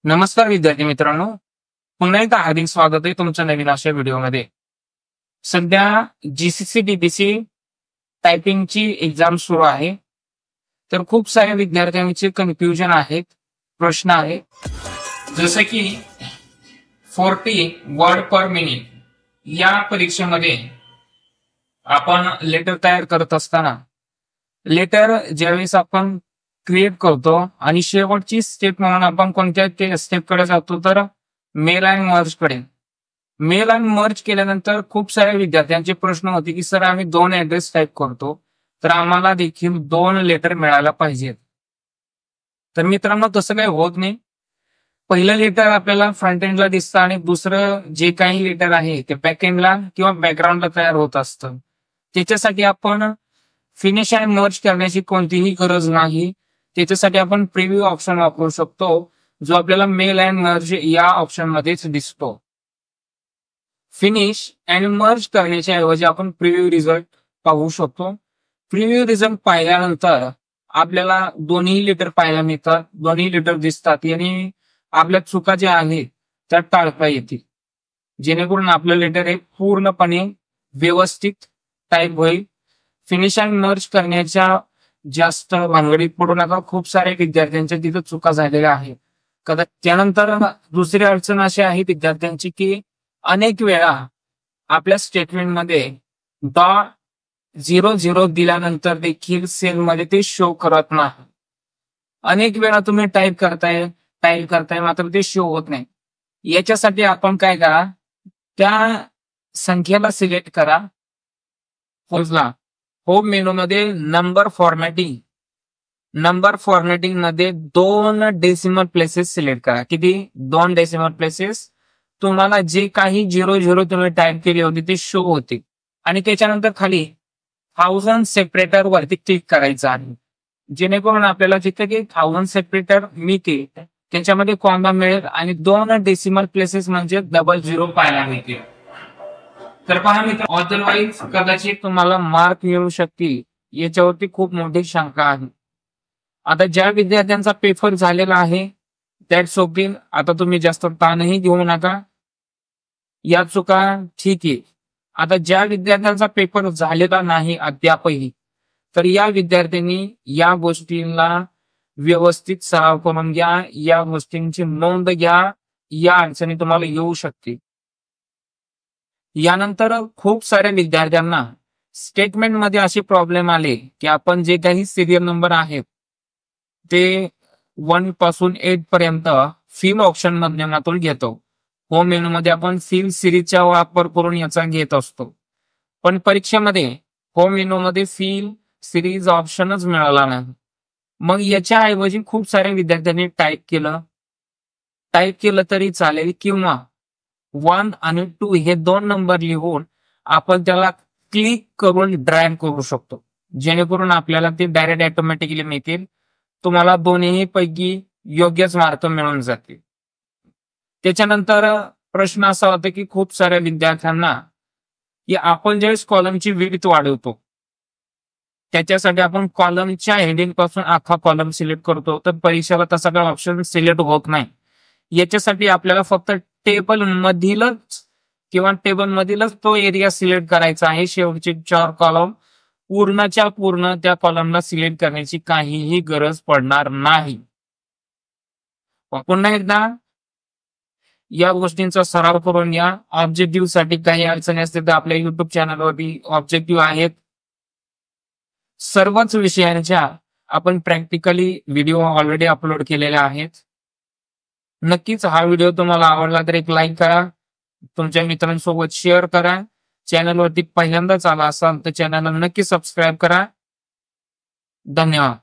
नमस्कार विद्यार्थी मित्रांनो, पुन्हा एकदा हार्दिक स्वागत आहे तुमच्या नवीन अशा व्हिडिओमध्ये. सध्या जीसीसी डीबीसी टायपिंगची एक्झाम सुरू आहे. तर खूप साऱ्या विद्यार्थ्यांचे कन्फ्युजन आहेत, प्रश्न आहेत. जसं की 40 वर्ड पर मिनिट या परीक्षेमध्ये आपण लेटर तयार करत असताना लेटर ज्यावेळेस आपण क्रिएट करतो आणि शेवटची स्टेप म्हणून आपण कोणत्या स्टेपकडे जातो तर मेल अँड मर्ज कडे. मेल अँड मर्ज केल्यानंतर खूप साऱ्या विद्यार्थ्यांचे प्रश्न होते की सर आम्ही 2 ऍड्रेस टाईप करतो तर आम्हाला देखील 2 लेटर मिळायला पाहिजेत. तर मित्रांनो तसं काही होत नाही. पहिलं लेटर आपल्याला फ्रंट एंडला दिसतं आणि दुसरं जे काही लेटर आहे ते बॅक एंडला किंवा बॅकग्राऊंडला तयार होत असतं. त्याच्यासाठी आपण फिनिश अँड मर्ज करण्याची कोणतीही गरज नाही. त्याच्यासाठी आपण प्रिव्ह्यू ऑप्शन वापरू शकतो, जो आपल्याला मेल अँड मर्ज या ऑप्शन मध्येच दिसतो. फिनिश अँड मर्ज करण्याच्या ऐवजी आपण प्रिव्ह्यू रिझल्ट पाहू शकतो. प्रिव्ह्यू रिझल्ट पाहिल्यानंतर आपल्याला दोन्ही लेटर पाहायला मिळतात, दोन्ही लेटर दिसतात आणि आपल्या चुका ज्या आहेत त्या टाळता येतील, जेणेकरून आपलं लेटर हे पूर्णपणे व्यवस्थित टाईप होईल. फिनिश अँड मर्ज करण्याच्या जास्त भानगडीत पडू नका. खूप साऱ्या विद्यार्थ्यांच्या तिथं चुका झालेल्या आहेत. त्यानंतर दुसरी अडचण अशी आहे विद्यार्थ्यांची की अनेक वेळा आपल्या स्टेटमेंटमध्ये .00 दिल्यानंतर देखील सेलमध्ये ते शो करत नाही. अनेक वेळा तुम्ही टाईप करताय मात्र ते शो होत नाही. याच्यासाठी आपण काय करा, त्या संख्येला सिलेक्ट करा. होम मेनू मध्ये नंबर फॉर्मॅटिंग मध्ये 2 डेसिमल प्लेसेस सिलेक्ट करा. किती? 2 डेसिमल प्लेसेस. तुम्हाला जे काही 00 तुम्ही टाईप केले होते ते शो होते आणि त्याच्यानंतर खाली 1000 सेपरेटर वरती क्लिक करायचं आहे, जेणेकरून आपल्याला जिथे की 1000 सेपरेटर मिळते त्याच्यामध्ये कॉमा मिळेल आणि 2 डेसिमल प्लेसेस म्हणजे 00 पाहायला मिळतील. तर पहा मित्र, अदरवाईज कदाचित तुम्हाला मार्क मिळू शकतील याच्यावरती खूप मोठी शंका आहे. आता ज्या विद्यार्थ्यांचा पेपर झालेला आहे दॅट्स ओके. आता तुम्ही जास्त ताणही घेऊ नका, या चुका ठीक आहे. आता ज्या विद्यार्थ्यांचा पेपर झालेला नाही अद्यापही, तर या विद्यार्थ्यांनी या गोष्टींना व्यवस्थित सराव करून घ्या, या गोष्टींची नोंद घ्या. या अडचणी तुम्हाला येऊ शकतील. यानंतर खूप साऱ्या विद्यार्थ्यांना स्टेटमेंट मध्ये असे प्रॉब्लेम आले की आपण जे काही सिरियल नंबर आहेत ते 1 पासून 8 पर्यंत फिल ऑप्शन माध्यमातून घेतो. होम मेनू मध्ये आपण फिल सिरीजचा वापर करून याचा घेत असतो, पण परीक्षेमध्ये होम मेनू मध्ये फिल सिरीज ऑप्शनच मिळाला नाही. मग याच्या ऐवजी खूप साऱ्या विद्यार्थ्यांनी टाईप केलं तरी चालेल, किंवा 1 आणि 2 हे 2 नंबर लिहून आपण त्याला क्लिक करून ड्रॅग करू शकतो, जेणेकरून आपल्याला ते डायरेक्ट ऑटोमॅटिकली मिळतील. तुम्हाला दोन्ही पैकी योग्यच मार्क मिळून जातील. त्याच्यानंतर प्रश्न असा होता की खूप साऱ्या विद्यार्थ्यांना की आपण ज्यावेळेस कॉलमची विड्थ वाढवतो त्याच्यासाठी आपण कॉलमच्या हेडिंग पासून अख्खा कॉलम सिलेक्ट करतो, तर परीक्षेला तसा काही ऑप्शन सिलेक्ट होत नाही. याच्यासाठी आपल्याला फक्त टेबल मधीलच तो एरिया सिलेक्ट करायचा आहे. शेवटचे 4 कॉलम पूर्णच्या पूर्ण त्या कॉलमला सिलेक्ट करण्याची काहीही गरज पडणार नाही. पुन्हा एकदा या गोष्टींचा सराव करून या. ऑब्जेक्टिव्ह साठी काही अडचणी असतील तर आपल्या युट्यूब चॅनलवरती ऑब्जेक्टिव्ह आहेत. सर्वच विषयांच्या आपण प्रॅक्टिकली व्हिडिओ ऑलरेडी अपलोड केलेले आहेत. नक्कीच हा व्हिडिओ तुम्हाला आवडला तर एक लाईक करा, तुमच्या मित्रांसोबत शेअर करा. चॅनलवरती पहिल्यांदाच आला असाल तर चॅनलला नक्की सबस्क्राईब करा. धन्यवाद.